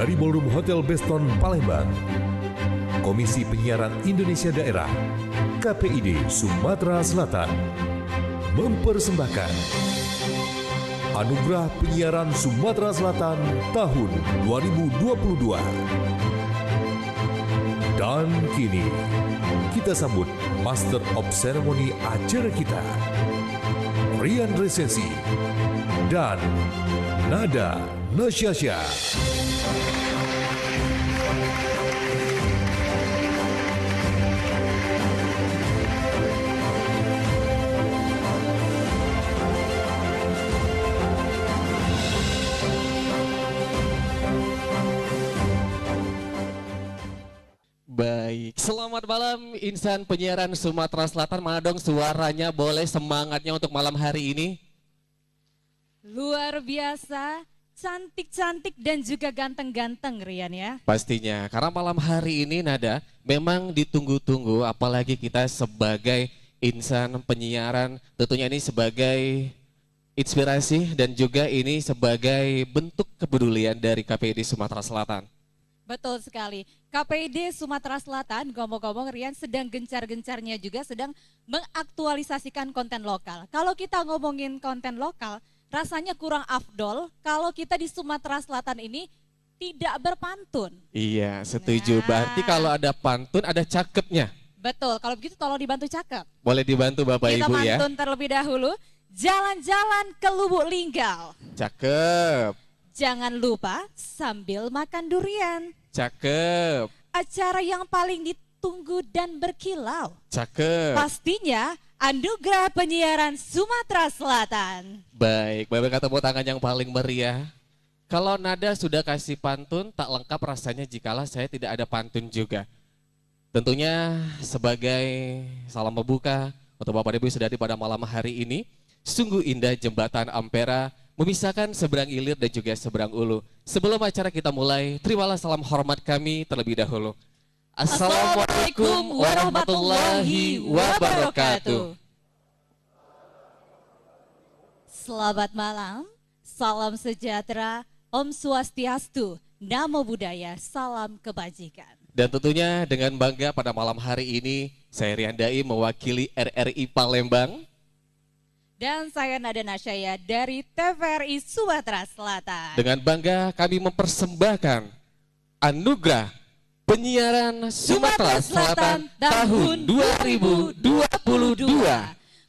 dari Ballroom Hotel Beston, Palembang, Komisi Penyiaran Indonesia Daerah, KPID Sumatera Selatan, mempersembahkan Anugerah Penyiaran Sumatera Selatan tahun 2022. Dan kini, kita sambut Master of Ceremony acara kita, Rian Resensi dan Nada Nasyasya. Baik, selamat malam insan penyiaran Sumatera Selatan. Mana dong suaranya, boleh semangatnya untuk malam hari ini? Luar biasa, cantik-cantik dan juga ganteng-ganteng Rian ya. Pastinya, karena malam hari ini Nada memang ditunggu-tunggu, apalagi kita sebagai insan penyiaran, tentunya ini sebagai inspirasi dan juga ini sebagai bentuk kepedulian dari KPID Sumatera Selatan. Betul sekali. KPID Sumatera Selatan, ngomong-ngomong Rian sedang gencar-gencarnya juga sedang mengaktualisasikan konten lokal. Kalau kita ngomongin konten lokal, rasanya kurang afdol kalau kita di Sumatera Selatan ini tidak berpantun. Iya, setuju. Nah. Berarti kalau ada pantun, ada cakepnya. Betul, kalau begitu tolong dibantu cakep. Boleh dibantu Bapak Kita Ibu ya. mantun terlebih dahulu. Jalan-jalan ke Lubuk Linggau. Cakep, Jangan lupa sambil makan durian. cakep, Acara yang paling ditunggu dan berkilau. cakep. Pastinya Anugerah Penyiaran Sumatera Selatan. Baik, Bapak tepuk tangan yang paling meriah. Kalau Nada sudah kasih pantun, tak lengkap rasanya jikalau saya tidak ada pantun juga. Tentunya sebagai salam pembuka untuk Bapak Ibu sudah di pada malam hari ini, sungguh indah jembatan Ampera memisahkan seberang ilir dan juga seberang ulu. Sebelum acara kita mulai, terimalah salam hormat kami terlebih dahulu. Assalamualaikum warahmatullahi wabarakatuh. Selamat malam, salam sejahtera, Om Swastiastu, Namo Buddhaya, salam kebajikan. Dan tentunya dengan bangga pada malam hari ini, saya Rian Dai mewakili RRI Palembang. Dan saya Nada Nasyaya dari TVRI Sumatera Selatan. Dengan bangga kami mempersembahkan Anugerah Penyiaran Sumatera Selatan tahun 2022.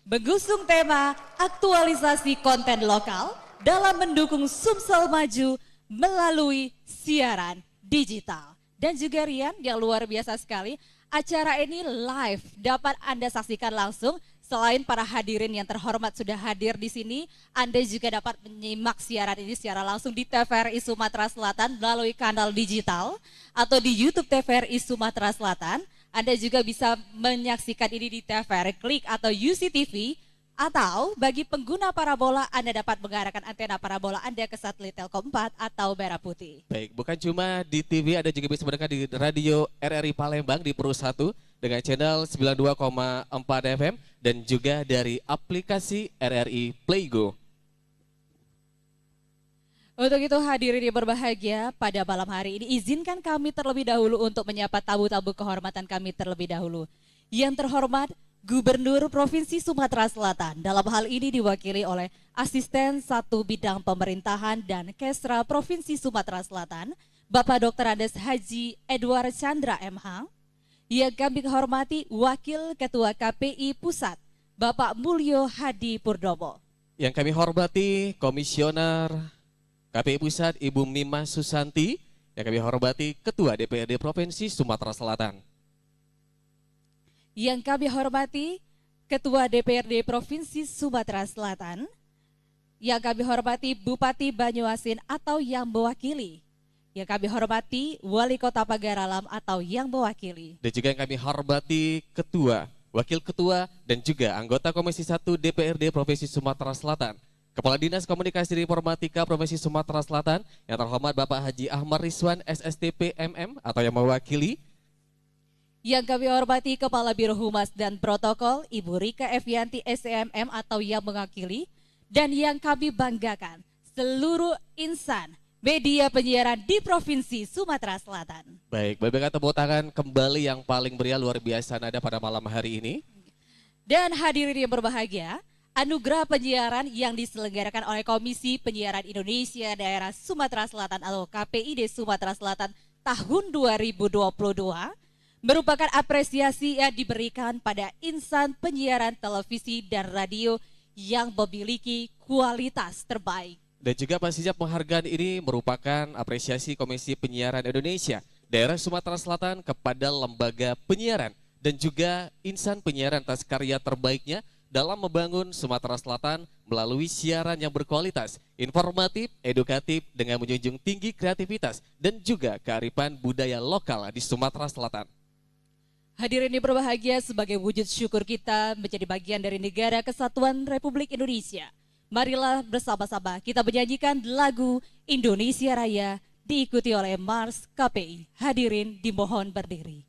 Mengusung tema aktualisasi konten lokal dalam mendukung Sumsel maju melalui siaran digital. Dan juga Rian yang luar biasa sekali, acara ini live dapat Anda saksikan langsung. Selain para hadirin yang terhormat sudah hadir di sini, Anda juga dapat menyimak siaran ini secara langsung di TVRI Sumatera Selatan melalui kanal digital atau di YouTube TVRI Sumatera Selatan. Anda juga bisa menyaksikan ini di TVRI Klik atau UCTV, atau bagi pengguna parabola Anda dapat mengarahkan antena parabola Anda ke satelit Telkom 4 atau Merah Putih. Baik, bukan cuma di TV, Anda juga bisa mendengar di radio RRI Palembang di Pro 1 dengan channel 92,4 FM dan juga dari aplikasi RRI Playgo. Untuk itu hadirin yang berbahagia pada malam hari ini, izinkan kami terlebih dahulu untuk menyapa tamu-tamu kehormatan kami terlebih dahulu. Yang terhormat Gubernur Provinsi Sumatera Selatan, dalam hal ini diwakili oleh Asisten 1 Bidang Pemerintahan dan Kesra Provinsi Sumatera Selatan, Bapak Dr. Andes Haji Edward Chandra MH. Yang kami hormati Wakil Ketua KPI Pusat, Bapak Mulyo Hadi Purnomo. Yang kami hormati Komisioner KPI Pusat Ibu Mima Susanti. Yang kami hormati Ketua DPRD Provinsi Sumatera Selatan. Yang kami hormati Ketua DPRD Provinsi Sumatera Selatan. Yang kami hormati Bupati Banyuasin atau yang mewakili. Yang kami hormati Wali Kota Pagaralam atau yang mewakili. Dan juga yang kami hormati Ketua, Wakil Ketua, dan juga anggota Komisi 1 DPRD Provinsi Sumatera Selatan. Kepala Dinas Komunikasi dan Informatika Provinsi Sumatera Selatan, yang terhormat Bapak Haji Ahmad Rizwan SSTP MM atau yang mewakili. Yang kami hormati Kepala Biro Humas dan Protokol Ibu Rika Evianti SCMM atau yang mewakili. Dan yang kami banggakan seluruh insan media penyiaran di Provinsi Sumatera Selatan. Baik, berikan tepuk tangan kembali yang paling meriah luar biasa Nada pada malam hari ini. Dan hadirin yang berbahagia, anugerah penyiaran yang diselenggarakan oleh Komisi Penyiaran Indonesia Daerah Sumatera Selatan atau KPID Sumatera Selatan tahun 2022 merupakan apresiasi yang diberikan pada insan penyiaran televisi dan radio yang memiliki kualitas terbaik. Dan juga pastinya penghargaan ini merupakan apresiasi Komisi Penyiaran Indonesia Daerah Sumatera Selatan kepada lembaga penyiaran dan juga insan penyiaran atas karya terbaiknya dalam membangun Sumatera Selatan melalui siaran yang berkualitas, informatif, edukatif dengan menjunjung tinggi kreativitas dan juga kearifan budaya lokal di Sumatera Selatan. Hadirin yang berbahagia, sebagai wujud syukur kita menjadi bagian dari Negara Kesatuan Republik Indonesia. Marilah bersama-sama kita menyanyikan lagu Indonesia Raya diikuti oleh Mars KPI. Hadirin dimohon berdiri.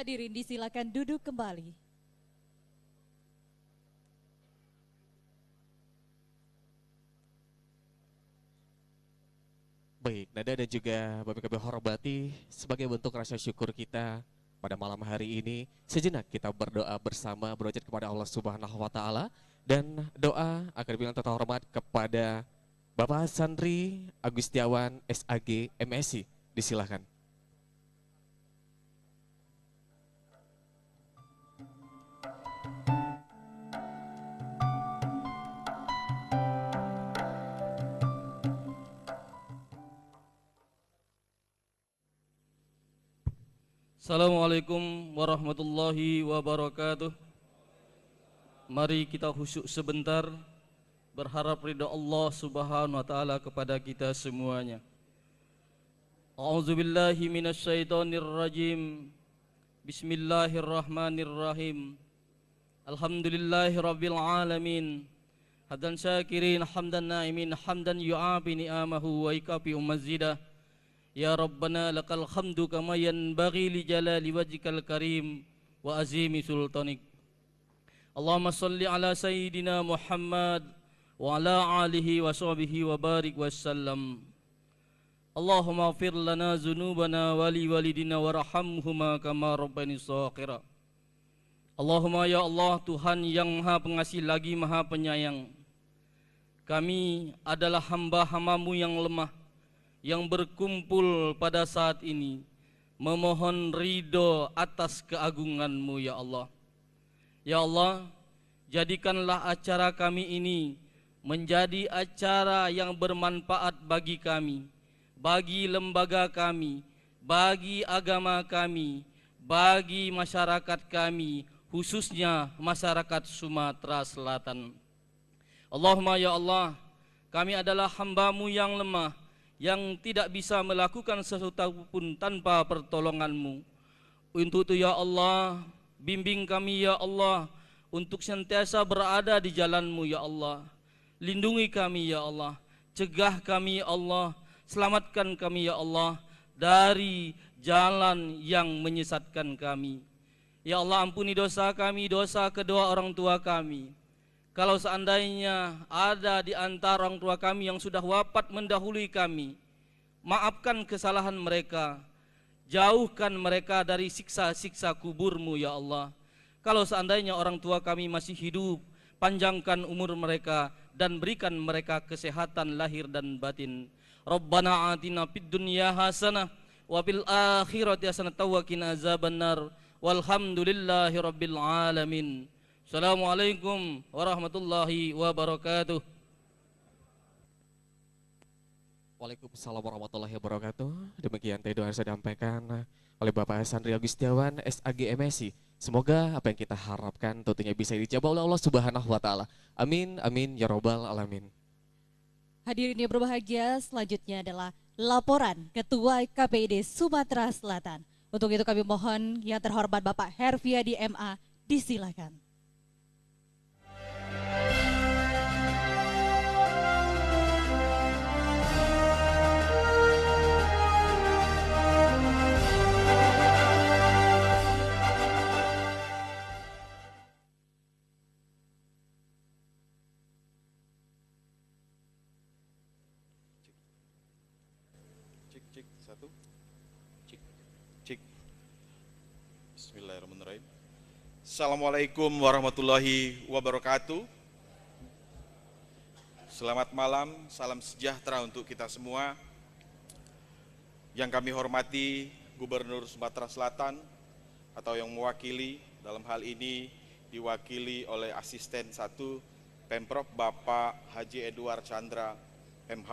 Hadirin disilakan duduk kembali. Baik, Nada dan juga Bapak kami hormati, sebagai bentuk rasa syukur kita pada malam hari ini, sejenak kita berdoa bersama berucap kepada Allah Subhanahu wa taala Dan doa akan bilang tata hormat kepada Bapak Sandri Agustiawan SAG MSI. Disilahkan. Assalamualaikum warahmatullahi wabarakatuh. Mari kita khusyuk sebentar, berharap ridha Allah Subhanahu wa taala kepada kita semuanya. A'udzubillahi minasyaitonir rajim. Bismillahirrahmanirrahim. Alhamdulillahirabbil alamin. Hamdan syakirin, hamdan na'imin, hamdan yu'abi ni'amahu wa ikafi umazidah. Ya Rabbana lakal hamdu kama yanbaghi li jalali wajhikal karim wa azimi sultanik. Allahumma salli ala sayyidina Muhammad wa ala alihi wa sahbihi wa barik wassalam. Allahumma ighfir lana dzunubana wa li walidina warhamhuma kama rabbani shaghira. Allahumma ya Allah, Tuhan yang Maha Pengasih lagi Maha Penyayang. Kami adalah hamba-hambamu yang lemah, yang berkumpul pada saat ini memohon ridho atas keagungan-Mu ya Allah. Ya Allah, jadikanlah acara kami ini menjadi acara yang bermanfaat bagi kami, bagi lembaga kami, bagi agama kami, bagi masyarakat kami, khususnya masyarakat Sumatera Selatan. Allahumma ya Allah, kami adalah hamba-Mu yang lemah, yang tidak bisa melakukan sesuatu pun tanpa pertolongan-Mu. Untuk itu ya Allah, bimbing kami ya Allah, untuk senantiasa berada di jalan-Mu ya Allah. Lindungi kami ya Allah, cegah kami ya Allah, selamatkan kami ya Allah dari jalan yang menyesatkan kami. Ya Allah, ampuni dosa kami, dosa kedua orang tua kami. Kalau seandainya ada di antara orang tua kami yang sudah wafat mendahului kami, maafkan kesalahan mereka, jauhkan mereka dari siksa-siksa kubur-Mu ya Allah. Kalau seandainya orang tua kami masih hidup, panjangkan umur mereka dan berikan mereka kesehatan lahir dan batin. Rabbana atina fid dunya hasanah wa fil akhirati hasanah wa qina azabannar. Walhamdulillahi rabbil alamin. Assalamualaikum warahmatullahi wabarakatuh. Waalaikumsalam warahmatullahi wabarakatuh. Demikian tadi doa yang saya sampaikan oleh Bapak Sandri Agustiawan SAG MSI. Semoga apa yang kita harapkan tentunya bisa dijawab oleh Allah Subhanahu wa taala. Amin amin ya rabbal alamin. Hadirin yang berbahagia, selanjutnya adalah laporan Ketua KPID Sumatera Selatan. Untuk itu kami mohon yang terhormat Bapak Herviadi MA disilakan. Cek satu, cek. Bismillahirrahmanirrahim. Assalamualaikum warahmatullahi wabarakatuh. Selamat malam, salam sejahtera untuk kita semua. Yang kami hormati Gubernur Sumatera Selatan atau yang mewakili, dalam hal ini diwakili oleh Asisten 1 Pemprov Bapak Haji Edward Chandra MH.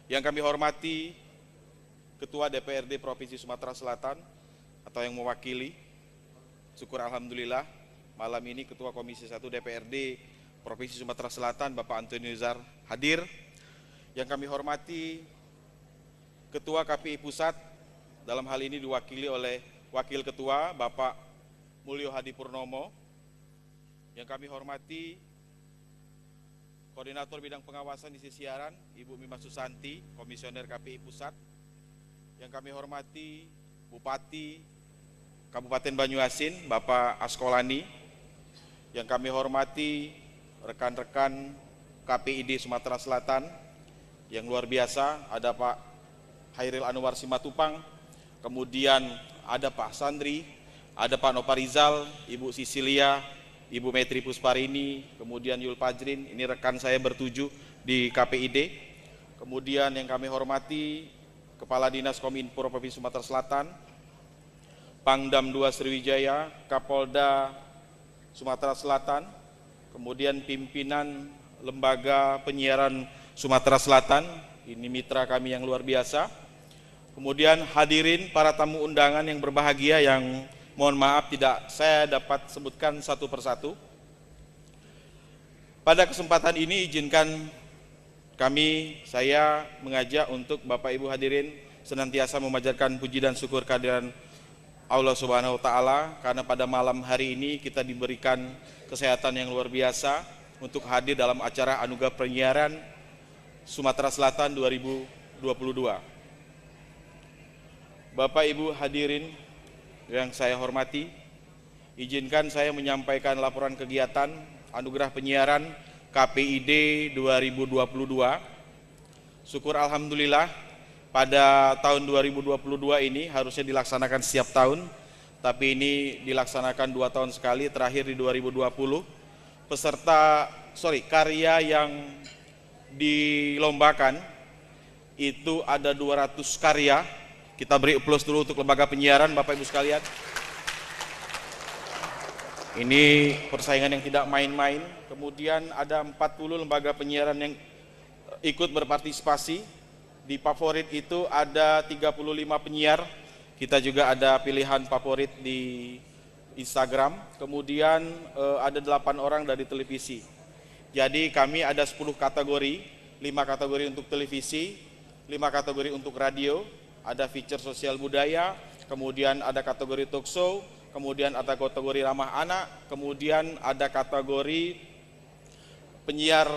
Yang kami hormati Ketua DPRD Provinsi Sumatera Selatan atau yang mewakili, syukur alhamdulillah malam ini Ketua Komisi 1 DPRD Provinsi Sumatera Selatan Bapak Antoni Nizar hadir. Yang kami hormati Ketua KPI Pusat, dalam hal ini diwakili oleh Wakil Ketua Bapak Mulyo Hadi Purnomo. Yang kami hormati Koordinator Bidang Pengawasan Isi Siaran, Ibu Mima Susanti, Komisioner KPI Pusat. Yang kami hormati Bupati Kabupaten Banyuasin, Bapak Askolani. Yang kami hormati rekan-rekan KPID Sumatera Selatan yang luar biasa, ada Pak Hairil Anwar Simatupang, kemudian ada Pak Sandri, ada Pak Noparizal, Ibu Sisilia, Ibu Metri Pusparini, kemudian Yul Pajrin, ini rekan saya bertujuh di KPID. Kemudian yang kami hormati Kepala Dinas Kominfo Provinsi Sumatera Selatan, Pangdam 2 Sriwijaya, Kapolda Sumatera Selatan, kemudian pimpinan Lembaga Penyiaran Sumatera Selatan, ini mitra kami yang luar biasa. Kemudian hadirin para tamu undangan yang berbahagia yang mohon maaf tidak saya dapat sebutkan satu persatu. Pada kesempatan ini izinkan saya mengajak untuk Bapak Ibu hadirin senantiasa memanjatkan puji dan syukur kehadiran Allah Subhanahu wa taala karena pada malam hari ini kita diberikan kesehatan yang luar biasa untuk hadir dalam acara Anugerah Penyiaran Sumatera Selatan 2022. Bapak Ibu hadirin yang saya hormati, izinkan saya menyampaikan laporan kegiatan Anugerah Penyiaran KPID 2022. Syukur alhamdulillah pada tahun 2022 ini harusnya dilaksanakan setiap tahun, tapi ini dilaksanakan 2 tahun sekali, terakhir di 2020. Karya yang dilombakan itu ada 200 karya. Kita beri aplaus dulu untuk lembaga penyiaran Bapak Ibu sekalian. Ini persaingan yang tidak main-main. Kemudian ada 40 lembaga penyiaran yang ikut berpartisipasi. Di favorit itu ada 35 penyiar. Kita juga ada pilihan favorit di Instagram. Kemudian ada 8 orang dari televisi. Jadi kami ada 10 kategori, 5 kategori untuk televisi, 5 kategori untuk radio, ada feature sosial budaya, kemudian ada kategori talk show, kemudian ada kategori ramah anak, kemudian ada kategori penyiar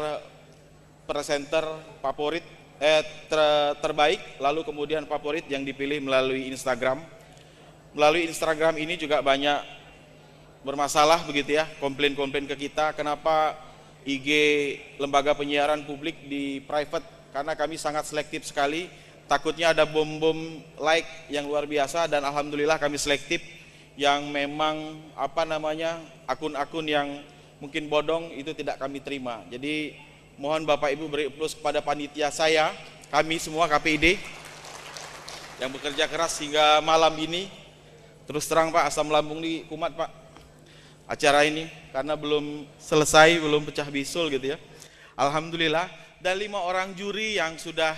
presenter favorit terbaik, lalu kemudian favorit yang dipilih melalui Instagram. Melalui Instagram ini juga banyak bermasalah begitu ya, komplain-komplain ke kita, kenapa IG lembaga penyiaran publik di private, karena kami sangat selektif sekali. Takutnya ada bom-bom like yang luar biasa dan alhamdulillah kami selektif yang memang akun-akun yang mungkin bodong itu tidak kami terima. Jadi mohon Bapak Ibu beri aplaus kepada panitia saya, kami semua KPID yang bekerja keras hingga malam ini. Terus terang Pak, asam lambung di kumat Pak acara ini karena belum selesai, belum pecah bisul gitu ya. Alhamdulillah, dan 5 orang juri yang sudah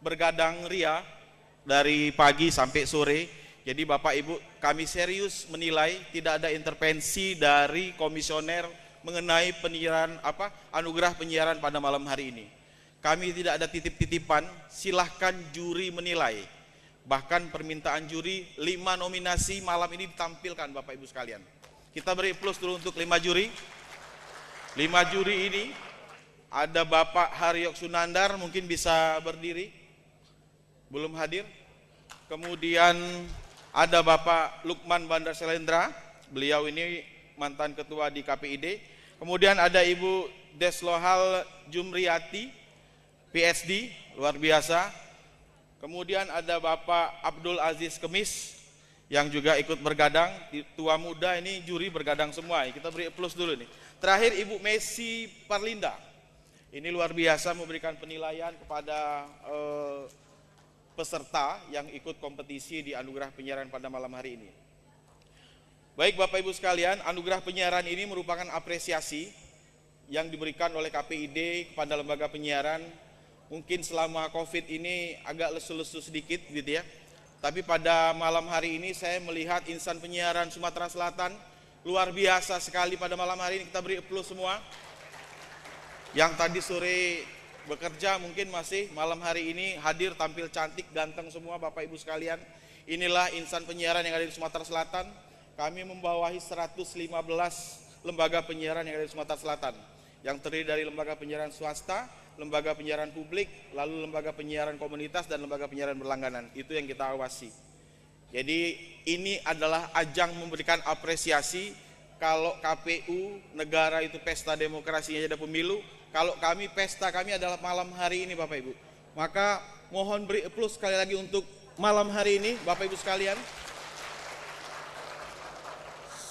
bergadang ria dari pagi sampai sore. Jadi Bapak Ibu, kami serius menilai tidak ada intervensi dari komisioner mengenai anugerah penyiaran pada malam hari ini. Kami tidak ada titip-titipan, silahkan juri menilai. Bahkan permintaan juri 5 nominasi malam ini ditampilkan Bapak Ibu sekalian. Kita beri plus dulu untuk 5 juri. 5 juri ini ada Bapak Haryok Sunandar, mungkin bisa berdiri. Belum hadir. Kemudian ada Bapak Lukman Bandar Selendra, beliau ini mantan ketua di KPID. Kemudian ada Ibu Deslohal Jumriyati, PSD, luar biasa. Kemudian ada Bapak Abdul Aziz Kemis yang juga ikut bergadang, tua muda ini juri bergadang semua. Kita beri plus dulu nih. Terakhir Ibu Messi Parlinda, ini luar biasa memberikan penilaian kepada peserta yang ikut kompetisi di Anugerah Penyiaran pada malam hari ini. Baik Bapak Ibu sekalian, Anugerah Penyiaran ini merupakan apresiasi yang diberikan oleh KPID kepada lembaga penyiaran. Mungkin selama COVID ini agak lesu-lesu sedikit gitu ya. Tapi pada malam hari ini saya melihat insan penyiaran Sumatera Selatan luar biasa sekali pada malam hari ini. Kita beri plus semua. Yang tadi sore bekerja mungkin masih malam hari ini hadir tampil cantik, ganteng semua Bapak Ibu sekalian. Inilah insan penyiaran yang ada di Sumatera Selatan. Kami membawahi 115 lembaga penyiaran yang ada di Sumatera Selatan. Yang terdiri dari lembaga penyiaran swasta, lembaga penyiaran publik, lalu lembaga penyiaran komunitas dan lembaga penyiaran berlangganan. Itu yang kita awasi. Jadi ini adalah ajang memberikan apresiasi. Kalau KPU negara itu pesta demokrasinya ada pemilu, kalau kami pesta kami adalah malam hari ini Bapak Ibu. Maka mohon beri plus sekali lagi untuk malam hari ini Bapak Ibu sekalian.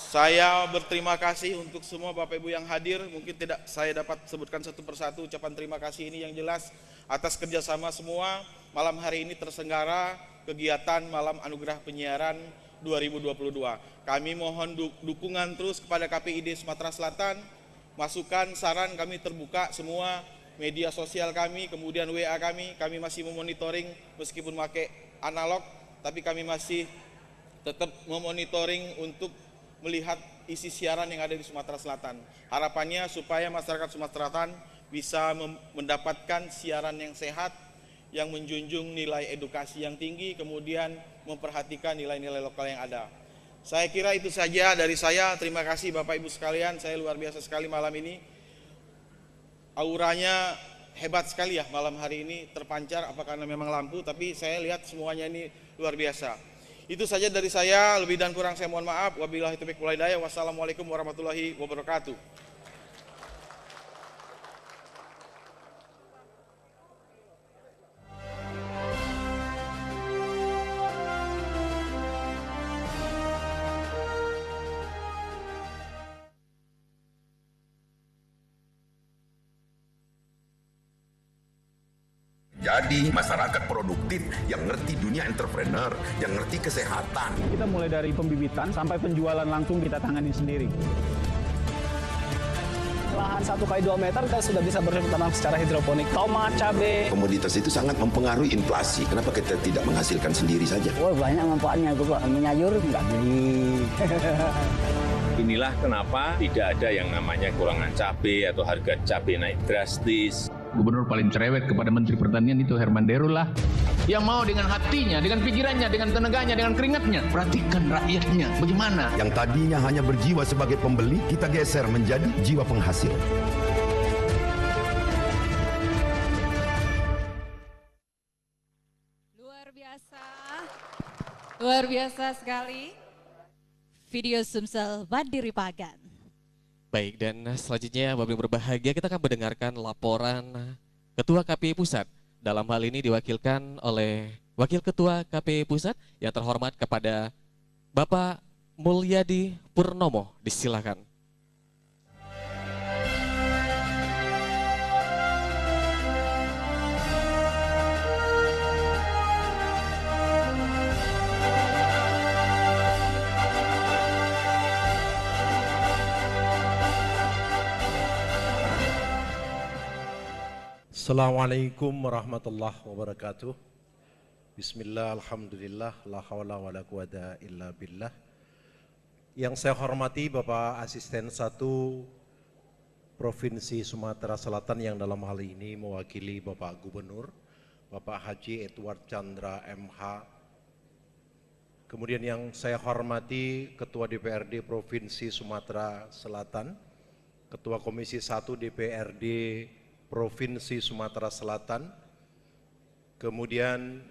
Saya berterima kasih untuk semua Bapak Ibu yang hadir. Mungkin tidak saya dapat sebutkan satu persatu ucapan terima kasih ini yang jelas atas kerjasama semua. Malam hari ini terselenggara kegiatan Malam Anugerah Penyiaran 2022. Kami mohon dukungan terus kepada KPID Sumatera Selatan. Masukan, saran kami terbuka semua, media sosial kami, kemudian WA kami masih memonitoring meskipun pakai analog, tapi kami masih tetap memonitoring untuk melihat isi siaran yang ada di Sumatera Selatan. Harapannya supaya masyarakat Sumatera Selatan bisa mendapatkan siaran yang sehat, yang menjunjung nilai edukasi yang tinggi, kemudian memperhatikan nilai-nilai lokal yang ada. Saya kira itu saja dari saya. Terima kasih Bapak Ibu sekalian, saya luar biasa sekali malam ini. Auranya hebat sekali ya malam hari ini, terpancar apa karena memang lampu, tapi saya lihat semuanya ini luar biasa. Itu saja dari saya, lebih dan kurang saya mohon maaf. Wabillahi taufiq wal hidayah. Wassalamualaikum warahmatullahi wabarakatuh. Jadi masyarakat produktif yang ngerti dunia entrepreneur, yang ngerti kesehatan. Kita mulai dari pembibitan sampai penjualan langsung kita tangani sendiri. Lahan 1 x 2 meter kita sudah bisa bertanam secara hidroponik. Tomat, cabai. Komoditas itu sangat mempengaruhi inflasi. Kenapa kita tidak menghasilkan sendiri saja? Oh, banyak manfaatnya itu Pak. Menyayur nggak beli. Inilah kenapa tidak ada yang namanya kurangan cabai atau harga cabai naik drastis. Gubernur paling cerewet kepada Menteri Pertanian itu Herman Deru lah. Yang mau dengan hatinya, dengan pikirannya, dengan tenaganya, dengan keringatnya. Perhatikan rakyatnya, bagaimana? Yang tadinya hanya berjiwa sebagai pembeli, kita geser menjadi jiwa penghasil. Luar biasa sekali. Video Sumsel Mandiri Pagan. Baik, dan selanjutnya Bapak Ibu berbahagia kita akan mendengarkan laporan Ketua KPI Pusat. Dalam hal ini diwakilkan oleh Wakil Ketua KPI Pusat yang terhormat kepada Bapak Mulyadi Purnomo. Disilakan. Assalamualaikum warahmatullahi wabarakatuh. Bismillah, alhamdulillah, la hawla wa la quwata illa billah. Yang saya hormati Bapak Asisten 1 Provinsi Sumatera Selatan yang dalam hal ini mewakili Bapak Gubernur, Bapak Haji Edward Chandra MH. Kemudian yang saya hormati Ketua DPRD Provinsi Sumatera Selatan, Ketua Komisi 1 DPRD Provinsi Sumatera Selatan, kemudian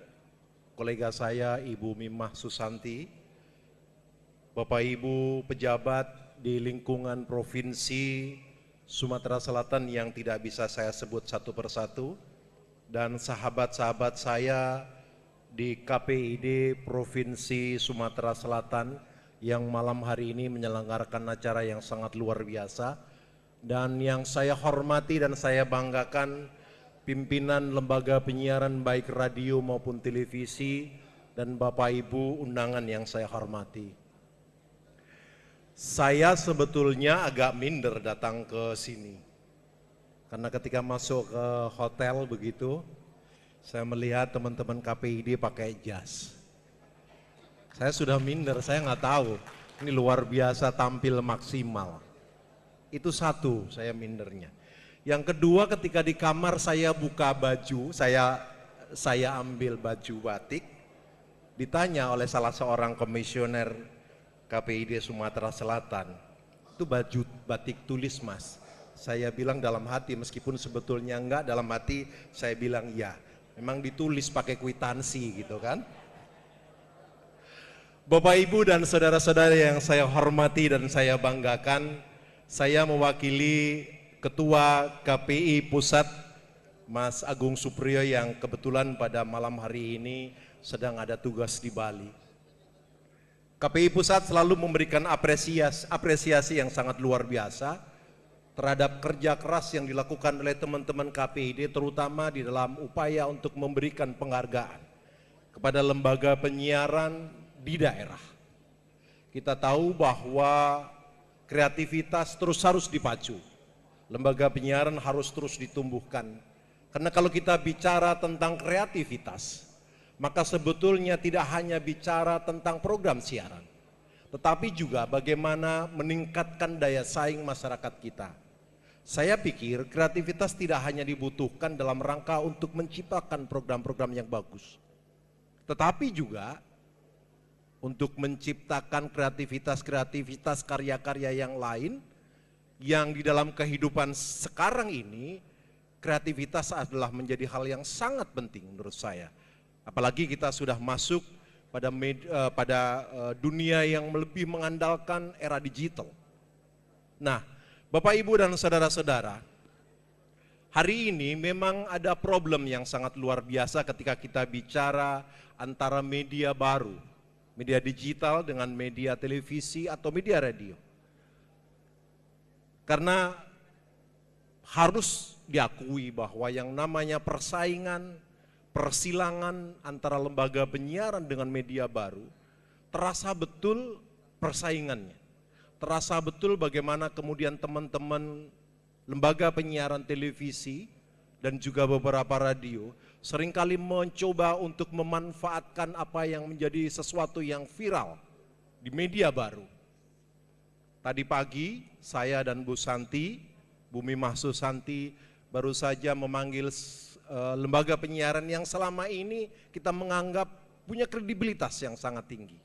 kolega saya Ibu Mimah Susanti, Bapak Ibu pejabat di lingkungan Provinsi Sumatera Selatan yang tidak bisa saya sebut satu persatu, dan sahabat-sahabat saya di KPID Provinsi Sumatera Selatan yang malam hari ini menyelenggarakan acara yang sangat luar biasa. Dan yang saya hormati dan saya banggakan pimpinan lembaga penyiaran baik radio maupun televisi dan Bapak Ibu undangan yang saya hormati. Saya sebetulnya agak minder datang ke sini. Karena ketika masuk ke hotel begitu, saya melihat teman-teman KPID pakai jas. Saya sudah minder, saya nggak tahu. Ini luar biasa tampil maksimal. Itu satu, saya mindernya. Yang kedua, ketika di kamar saya buka baju, saya ambil baju batik, ditanya oleh salah seorang komisioner KPID Sumatera Selatan, itu baju batik tulis Mas. Saya bilang dalam hati, meskipun sebetulnya enggak, dalam hati saya bilang ya, memang ditulis pakai kwitansi gitu kan. Bapak Ibu dan saudara-saudara yang saya hormati dan saya banggakan, saya mewakili Ketua KPI Pusat Mas Agung Supriyo yang kebetulan pada malam hari ini sedang ada tugas di Bali. KPI Pusat selalu memberikan apresiasi yang sangat luar biasa terhadap kerja keras yang dilakukan oleh teman-teman KPID, terutama di dalam upaya untuk memberikan penghargaan kepada lembaga penyiaran di daerah. Kita tahu bahwa kreativitas terus harus dipacu, lembaga penyiaran harus terus ditumbuhkan. Karena kalau kita bicara tentang kreativitas, maka sebetulnya tidak hanya bicara tentang program siaran, tetapi juga bagaimana meningkatkan daya saing masyarakat kita. Saya pikir kreativitas tidak hanya dibutuhkan dalam rangka untuk menciptakan program-program yang bagus, tetapi juga untuk menciptakan kreativitas karya-karya yang lain yang di dalam kehidupan sekarang ini, kreativitas adalah menjadi hal yang sangat penting menurut saya. Apalagi kita sudah masuk pada dunia yang lebih mengandalkan era digital. Nah, Bapak Ibu dan saudara-saudara, hari ini memang ada problem yang sangat luar biasa ketika kita bicara antara media baru, media digital dengan media televisi atau media radio. Karena harus diakui bahwa yang namanya persilangan antara lembaga penyiaran dengan media baru, terasa betul persaingannya. Terasa betul bagaimana kemudian teman-teman lembaga penyiaran televisi dan juga beberapa radio seringkali mencoba untuk memanfaatkan apa yang menjadi sesuatu yang viral di media baru. Tadi pagi saya dan Bu Santi, Bumi Mahsusanti baru saja memanggil lembaga penyiaran yang selama ini kita menganggap punya kredibilitas yang sangat tinggi.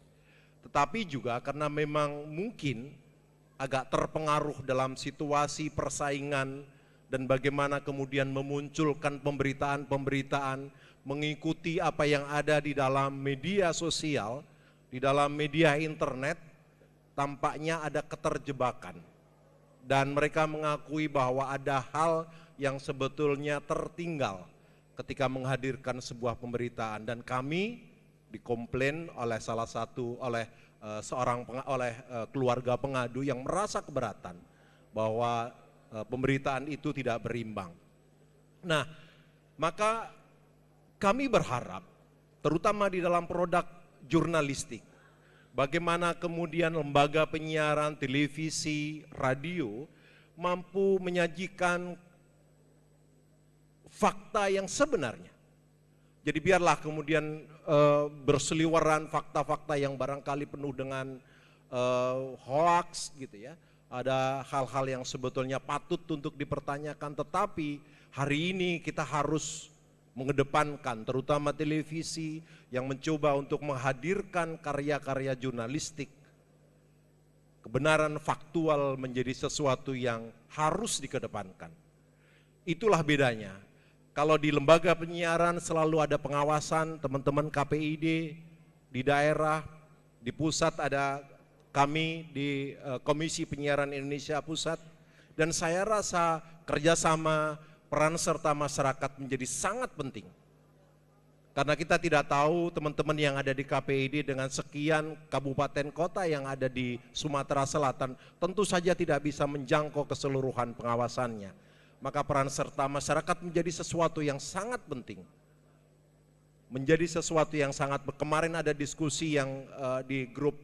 Tetapi juga karena memang mungkin agak terpengaruh dalam situasi persaingan dan bagaimana kemudian memunculkan pemberitaan-pemberitaan mengikuti apa yang ada di dalam media sosial, di dalam media internet, tampaknya ada keterjebakan. Dan mereka mengakui bahwa ada hal yang sebetulnya tertinggal ketika menghadirkan sebuah pemberitaan, dan kami dikomplain oleh keluarga pengadu yang merasa keberatan bahwa pemberitaan itu tidak berimbang. Nah, maka kami berharap terutama di dalam produk jurnalistik, bagaimana kemudian lembaga penyiaran televisi, radio mampu menyajikan fakta yang sebenarnya. Jadi biarlah kemudian berseliweran fakta-fakta yang barangkali penuh dengan hoax gitu ya. Ada hal-hal yang sebetulnya patut untuk dipertanyakan, tetapi hari ini kita harus mengedepankan terutama televisi yang mencoba untuk menghadirkan karya-karya jurnalistik. Kebenaran faktual menjadi sesuatu yang harus dikedepankan. Itulah bedanya. Kalau di lembaga penyiaran selalu ada pengawasan teman-teman KPID, di daerah, di pusat ada kami di Komisi Penyiaran Indonesia Pusat, dan saya rasa kerjasama peran serta masyarakat menjadi sangat penting. Karena kita tidak tahu teman-teman yang ada di KPID dengan sekian kabupaten kota yang ada di Sumatera Selatan tentu saja tidak bisa menjangkau keseluruhan pengawasannya. Maka peran serta masyarakat menjadi sesuatu yang sangat penting. Menjadi sesuatu yang sangat, kemarin ada diskusi yang di grup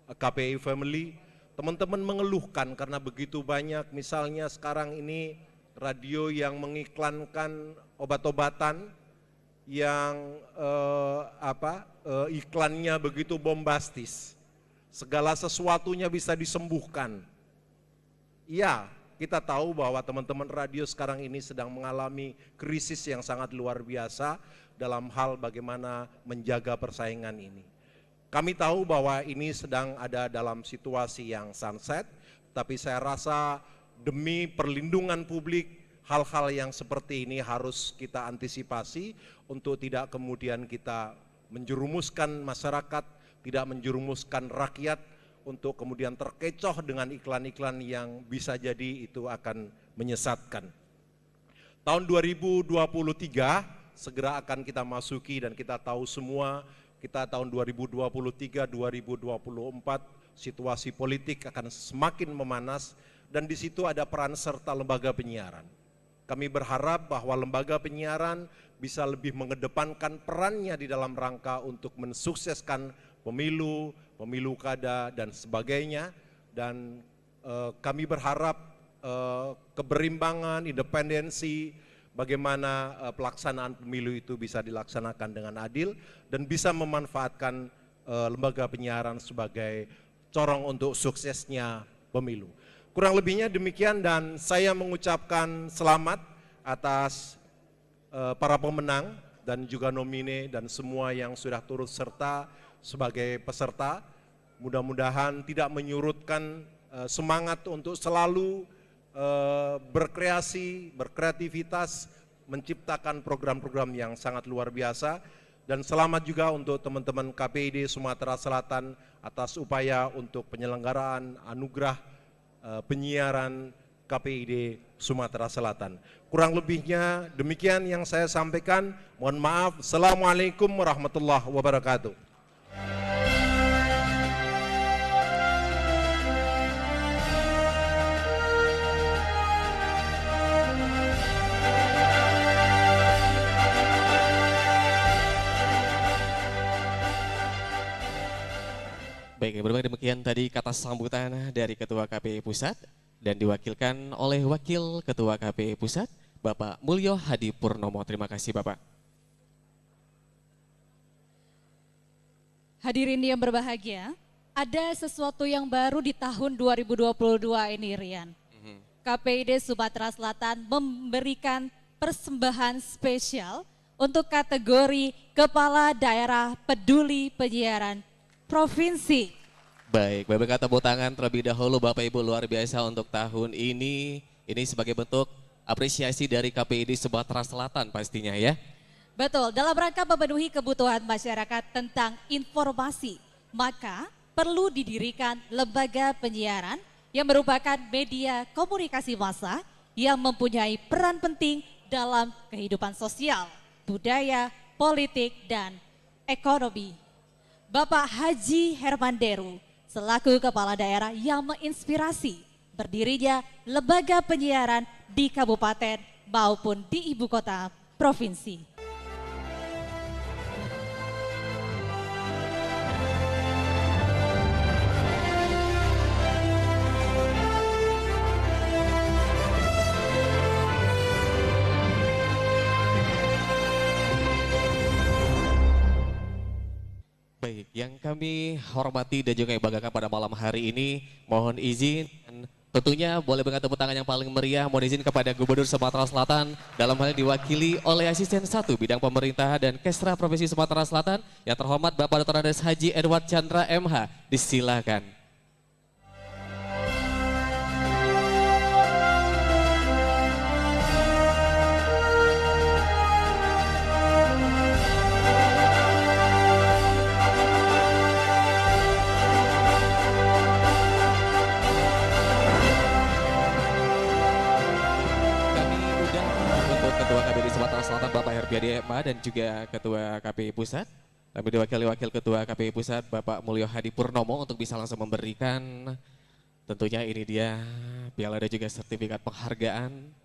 KPI Family, teman-teman mengeluhkan karena begitu banyak misalnya sekarang ini radio yang mengiklankan obat-obatan yang iklannya begitu bombastis. Segala sesuatunya bisa disembuhkan. Iya, kita tahu bahwa teman-teman radio sekarang ini sedang mengalami krisis yang sangat luar biasa dalam hal bagaimana menjaga persaingan ini. Kami tahu bahwa ini sedang ada dalam situasi yang sunset, tapi saya rasa demi perlindungan publik, hal-hal yang seperti ini harus kita antisipasi untuk tidak kemudian kita menjerumuskan masyarakat, tidak menjerumuskan rakyat untuk kemudian terkecoh dengan iklan-iklan yang bisa jadi itu akan menyesatkan. Tahun 2023 segera akan kita masuki dan kita tahu semua kita tahun 2023, 2024 situasi politik akan semakin memanas dan di situ ada peran serta lembaga penyiaran. Kami berharap bahwa lembaga penyiaran bisa lebih mengedepankan perannya di dalam rangka untuk mensukseskan pemilu, pemilu kada dan sebagainya, dan kami berharap keberimbangan, independensi, bagaimana pelaksanaan pemilu itu bisa dilaksanakan dengan adil dan bisa memanfaatkan lembaga penyiaran sebagai corong untuk suksesnya pemilu. Kurang lebihnya demikian dan saya mengucapkan selamat atas para pemenang dan juga nomine dan semua yang sudah turut serta sebagai peserta. Mudah-mudahan tidak menyurutkan semangat untuk selalu berkreasi, berkreativitas, menciptakan program-program yang sangat luar biasa. Dan selamat juga untuk teman-teman KPID Sumatera Selatan atas upaya untuk penyelenggaraan anugerah penyiaran KPID Sumatera Selatan. Kurang lebihnya demikian yang saya sampaikan. Mohon maaf. Assalamualaikum warahmatullahi wabarakatuh. Baik, berbagai demikian tadi kata sambutan dari Ketua KPI Pusat dan diwakilkan oleh Wakil Ketua KPI Pusat, Bapak Mulyo Hadi Purnomo. Terima kasih Bapak. Hadirin yang berbahagia, ada sesuatu yang baru di tahun 2022 ini Rian. KPID Sumatera Selatan memberikan persembahan spesial untuk kategori Kepala Daerah Peduli Penyiaran Provinsi. Baik, beri tepuk tangan terlebih dahulu Bapak Ibu, luar biasa untuk tahun ini. Ini sebagai bentuk apresiasi dari KPID Sumatera Selatan pastinya ya. Betul, dalam rangka memenuhi kebutuhan masyarakat tentang informasi, maka perlu didirikan lembaga penyiaran yang merupakan media komunikasi massa yang mempunyai peran penting dalam kehidupan sosial, budaya, politik, dan ekonomi. Bapak Haji Hermanderu selaku kepala daerah yang menginspirasi berdirinya lembaga penyiaran di kabupaten maupun di ibu kota provinsi. Baik, yang kami hormati dan juga banggakan pada malam hari ini, mohon izin dan tentunya boleh berikan tepuk tangan yang paling meriah, mohon izin kepada Gubernur Sumatera Selatan dalam hal ini diwakili oleh Asisten 1 Bidang Pemerintahan dan Kesra Provinsi Sumatera Selatan yang terhormat Bapak Dr. Andes Haji Edward Chandra MH. Disilakan. Ketua KPID Sumatera Selatan Bapak Herbiadi MA dan juga Ketua KPI Pusat. Kami diwakili Wakil Ketua KPI Pusat Bapak Mulyo Hadi Purnomo untuk bisa langsung memberikan tentunya ini dia piala dan juga sertifikat penghargaan.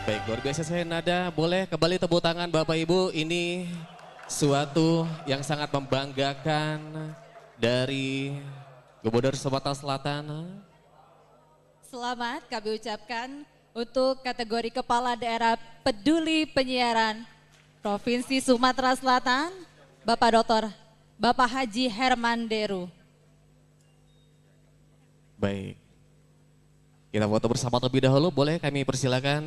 Baik, luar biasa saya Nada, boleh kembali tepuk tangan Bapak Ibu, ini suatu yang sangat membanggakan dari Gubernur Sumatera Selatan. Selamat kami ucapkan untuk kategori Kepala Daerah Peduli Penyiaran Provinsi Sumatera Selatan, Bapak Haji Hermanderu. Baik. Kita foto bersama terlebih dahulu, boleh kami persilakan.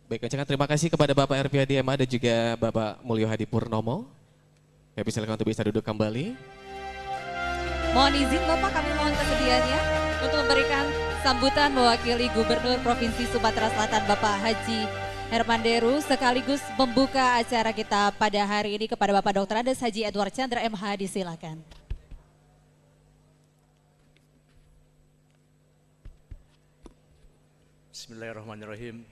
Baik, ucapkan terima kasih kepada Bapak Herbiadi MA dan juga Bapak Mulyo Hadi Purnomo. Kami silakan untuk bisa duduk kembali. Mohon izin Bapak, kami mohon kesediaannya untuk memberikan sambutan mewakili Gubernur Provinsi Sumatera Selatan Bapak Haji Hermanderu sekaligus membuka acara kita pada hari ini kepada Bapak Dr. Andes Haji Edward Chandra MH, disilakan. Bismillahirrahmanirrahim.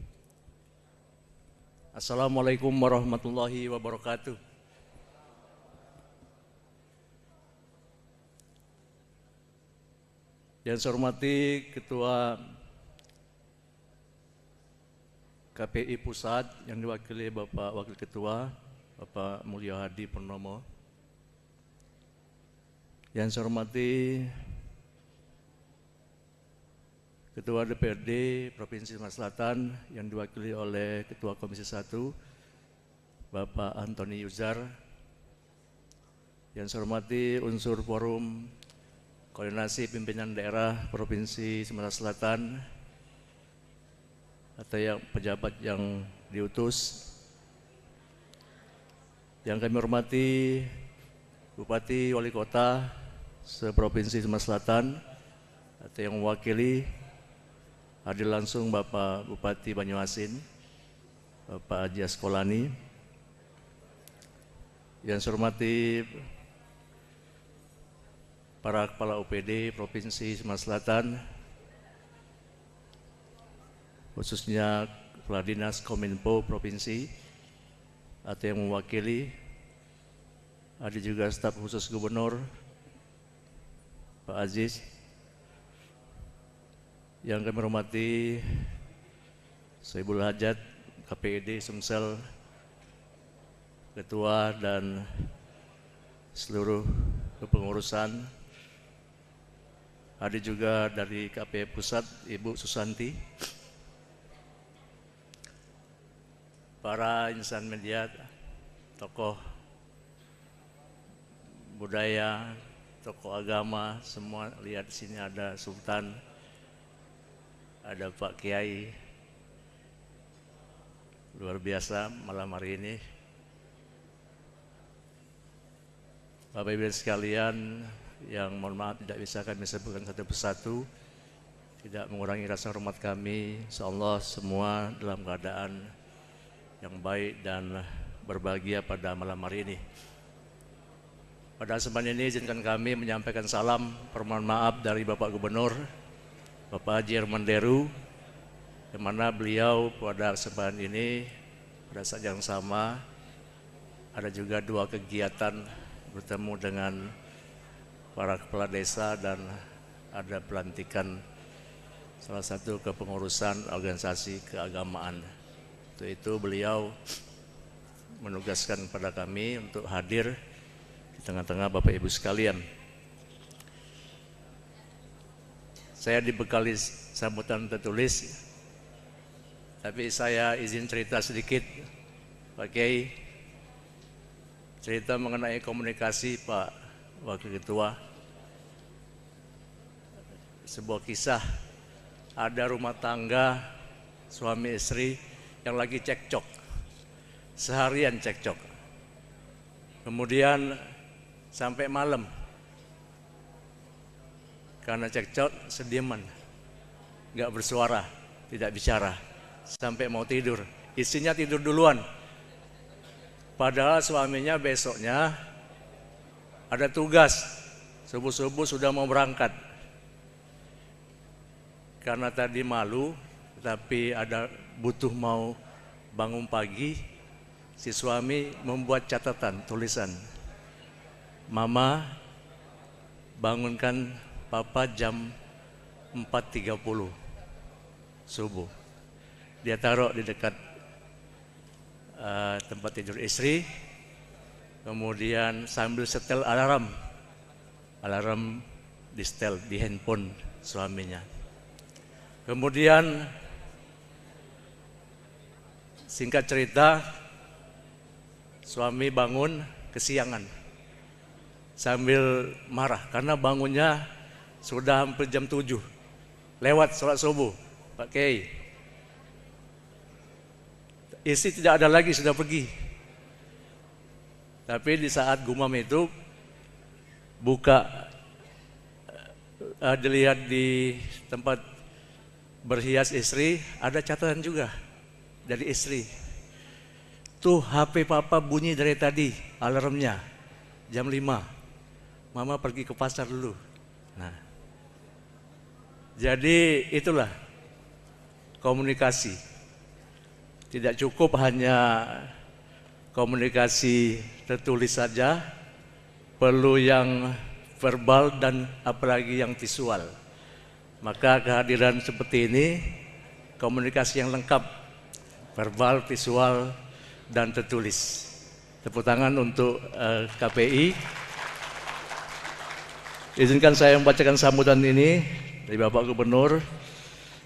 Assalamualaikum warahmatullahi wabarakatuh. Yang saya hormati Ketua KPI Pusat yang diwakili Bapak Wakil Ketua, Bapak Mulyo Hadi Purnomo. Yang saya hormati Ketua DPRD Provinsi Sumatera Selatan yang diwakili oleh Ketua Komisi 1, Bapak Antoni Yuzar. Yang saya hormati unsur forum koordinasi pimpinan daerah Provinsi Sumatera Selatan atau yang pejabat yang diutus. Yang kami hormati Bupati Wali Kota se-Provinsi Sumatera Selatan atau yang mewakili hadir langsung Bapak Bupati Banyuasin, Bapak Haji Askolani. Yang saya hormati para kepala OPD Provinsi Sumatera Selatan, khususnya Kepala Dinas Kominfo Provinsi atau yang mewakili, ada juga staf khusus Gubernur, Pak Aziz. Yang kami hormati Soebul Hajat, KPID Sumsel, Ketua dan seluruh kepengurusan. Ada juga dari KPI Pusat, Ibu Susanti. Para insan media, tokoh budaya, tokoh agama, semua lihat di sini ada Sultan, ada Pak Kiai, luar biasa malam hari ini. Bapak Ibu sekalian, yang mohon maaf tidak bisa kami sebutkan satu persatu, tidak mengurangi rasa hormat kami. Insyaallah semua dalam keadaan yang baik dan berbahagia pada malam hari ini. Pada kesempatan ini izinkan kami menyampaikan salam permohonan maaf dari Bapak Gubernur, Bapak Haji Hermanderu, yang mana beliau pada kesempatan ini pada saat yang sama ada juga dua kegiatan bertemu dengan para kepala desa dan ada pelantikan salah satu kepengurusan organisasi keagamaan. Untuk itu beliau menugaskan kepada kami untuk hadir di tengah-tengah Bapak Ibu sekalian. Saya dibekali sambutan tertulis, tapi saya izin cerita sedikit, Pak Kiai, cerita mengenai komunikasi Pak Wakil Ketua. Sebuah kisah, ada rumah tangga suami istri yang lagi cekcok, seharian cekcok. Kemudian sampai malam, karena cekcok sediaman, nggak bersuara, tidak bicara, sampai mau tidur. Istrinya tidur duluan, padahal suaminya besoknya ada tugas, subuh-subuh sudah mau berangkat. Karena tadi malu, tapi ada butuh mau bangun pagi, si suami membuat catatan, tulisan, Mama bangunkan Papa jam 4.30 subuh. Dia taruh di dekat tempat tidur istri, kemudian sambil setel alarm di setel di handphone suaminya. Kemudian singkat cerita, suami bangun kesiangan sambil marah karena bangunnya sudah hampir jam 7 lewat sholat subuh. Pak Kiai, istri tidak ada lagi, sudah pergi. Tapi di saat gumam itu buka, dilihat di tempat berhias istri, ada catatan juga dari istri. Tuh HP papa bunyi dari tadi, alarmnya jam 5. Mama pergi ke pasar dulu. Nah, jadi itulah komunikasi. Tidak cukup hanya komunikasi tertulis saja, perlu yang verbal dan apalagi yang visual. Maka kehadiran seperti ini, komunikasi yang lengkap, verbal, visual, dan tertulis. Tepuk tangan untuk KPI. Izinkan saya membacakan sambutan ini dari Bapak Gubernur,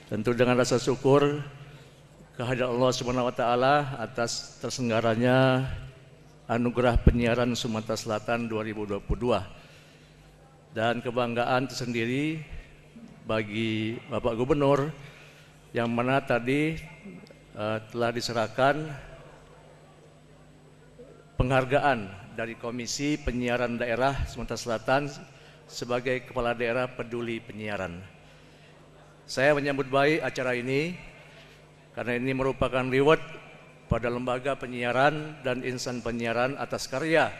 tentu dengan rasa syukur kehadirat Allah Subhanahu wa taala atas terselenggaranya Anugerah Penyiaran Sumatera Selatan 2022. Dan kebanggaan tersendiri bagi Bapak Gubernur yang mana tadi telah diserahkan penghargaan dari Komisi Penyiaran Daerah Sumatera Selatan sebagai Kepala Daerah Peduli Penyiaran. Saya menyambut baik acara ini karena ini merupakan reward pada lembaga penyiaran dan insan penyiaran atas karya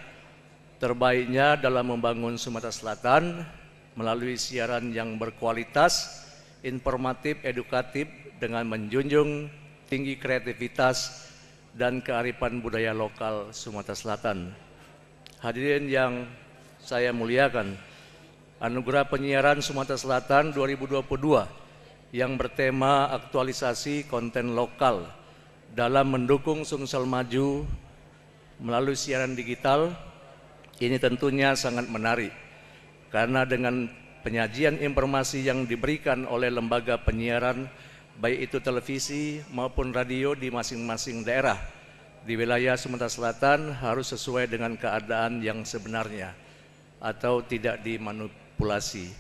terbaiknya dalam membangun Sumatera Selatan melalui siaran yang berkualitas, informatif, edukatif dengan menjunjung tinggi kreativitas dan kearifan budaya lokal Sumatera Selatan. Hadirin yang saya muliakan, Anugerah Penyiaran Sumatera Selatan 2022 yang bertema aktualisasi konten lokal dalam mendukung Sumsel maju melalui siaran digital, ini tentunya sangat menarik karena dengan penyajian informasi yang diberikan oleh lembaga penyiaran baik itu televisi maupun radio di masing-masing daerah di wilayah Sumatera Selatan harus sesuai dengan keadaan yang sebenarnya atau tidak dimanipulasi.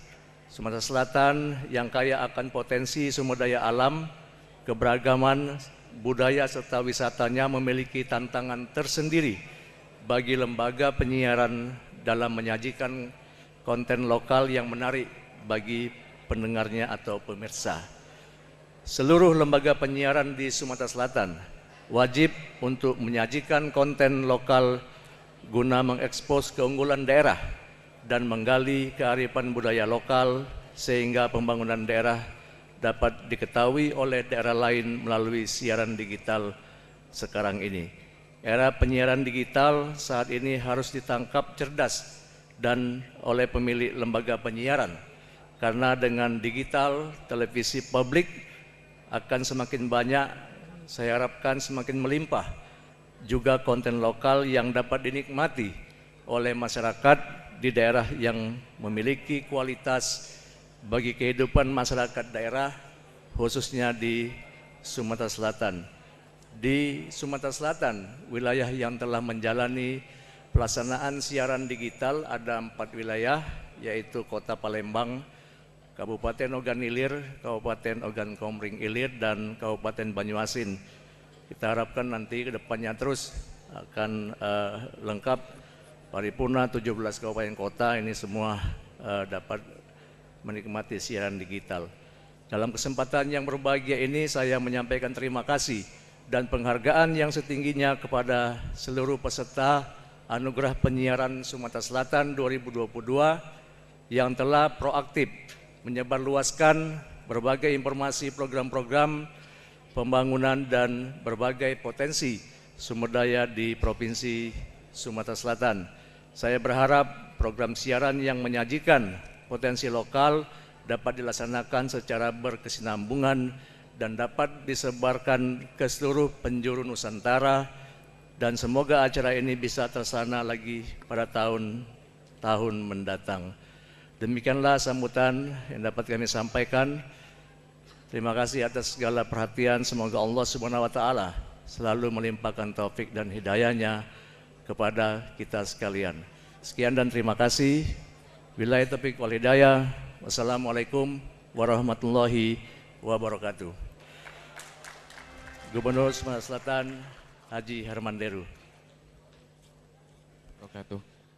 Sumatera Selatan yang kaya akan potensi sumber daya alam, keberagaman, budaya serta wisatanya memiliki tantangan tersendiri bagi lembaga penyiaran dalam menyajikan konten lokal yang menarik bagi pendengarnya atau pemirsa. Seluruh lembaga penyiaran di Sumatera Selatan wajib untuk menyajikan konten lokal guna mengekspos keunggulan daerah dan menggali kearifan budaya lokal sehingga pembangunan daerah dapat diketahui oleh daerah lain melalui siaran digital sekarang ini. Era penyiaran digital saat ini harus ditangkap cerdas dan oleh pemilik lembaga penyiaran karena dengan digital televisi publik akan semakin banyak, saya harapkan semakin melimpah juga konten lokal yang dapat dinikmati oleh masyarakat di daerah yang memiliki kualitas bagi kehidupan masyarakat daerah khususnya di Sumatera Selatan. Di Sumatera Selatan, wilayah yang telah menjalani pelaksanaan siaran digital ada 4 wilayah, yaitu Kota Palembang, Kabupaten Ogan Ilir, Kabupaten Ogan Komering Ilir, dan Kabupaten Banyuasin. Kita harapkan nanti ke depannya terus akan lengkap paripurna 17 kabupaten kota ini semua dapat menikmati siaran digital. Dalam kesempatan yang berbahagia ini saya menyampaikan terima kasih dan penghargaan yang setingginya kepada seluruh peserta Anugerah Penyiaran Sumatera Selatan 2022 yang telah proaktif menyebarluaskan berbagai informasi program-program pembangunan dan berbagai potensi sumber daya di Provinsi Sumatera Selatan. Saya berharap program siaran yang menyajikan potensi lokal dapat dilaksanakan secara berkesinambungan dan dapat disebarkan ke seluruh penjuru Nusantara dan semoga acara ini bisa terlaksana lagi pada tahun-tahun mendatang. Demikianlah sambutan yang dapat kami sampaikan. Terima kasih atas segala perhatian. Semoga Allah Subhanahu wa taala selalu melimpahkan taufik dan hidayahnya kepada kita sekalian. Sekian dan terima kasih. Billahi taufiq wal hidayah. Wassalamualaikum warahmatullahi wabarakatuh. Gubernur Sumatera Selatan Haji Herman Deru.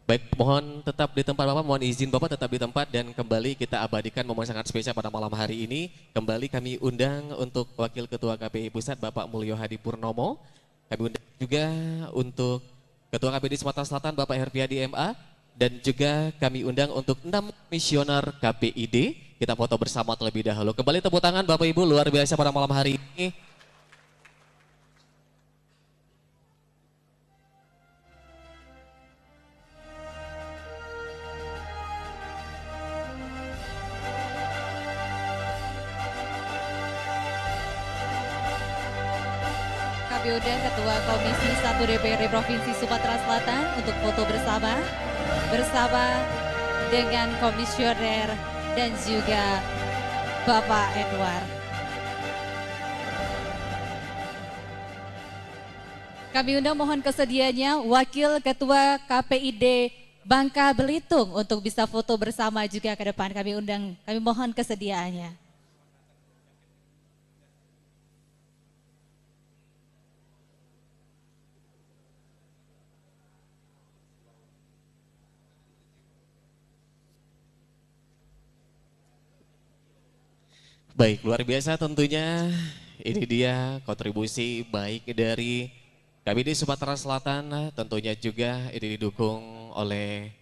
Baik, mohon tetap di tempat Bapak, mohon izin Bapak tetap di tempat dan kembali kita abadikan momen sangat spesial pada malam hari ini. Kembali kami undang untuk Wakil Ketua KPI Pusat Bapak Mulyo Hadi Purnomo. Kami undang juga untuk Ketua KPD Sumatera Selatan Bapak Herpiadi MA. Dan juga kami undang untuk 6 misioner KPID. Kita foto bersama terlebih dahulu. Kembali tepuk tangan Bapak Ibu luar biasa pada malam hari ini. Kami undang Ketua Komisi 1 DPRD Provinsi Sumatera Selatan untuk foto bersama dengan Komisioner dan juga Bapak Edward. Kami undang mohon kesediaannya Wakil Ketua KPID Bangka Belitung untuk bisa foto bersama juga ke depan. Kami mohon kesediaannya. Baik, luar biasa tentunya ini dia kontribusi baik dari KPID Sumatera Selatan, tentunya juga ini didukung oleh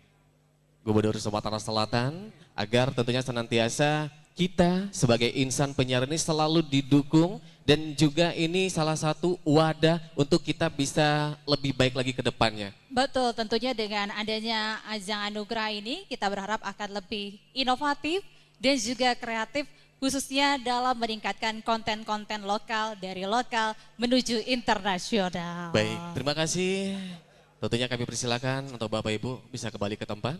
Gubernur Sumatera Selatan agar tentunya senantiasa kita sebagai insan penyiar ini selalu didukung dan juga ini salah satu wadah untuk kita bisa lebih baik lagi ke depannya. Betul, tentunya dengan adanya ajang anugerah ini kita berharap akan lebih inovatif dan juga kreatif khususnya dalam meningkatkan konten-konten lokal dari lokal menuju internasional. Baik, terima kasih. Tentunya kami persilakan untuk Bapak Ibu bisa kembali ke tempat.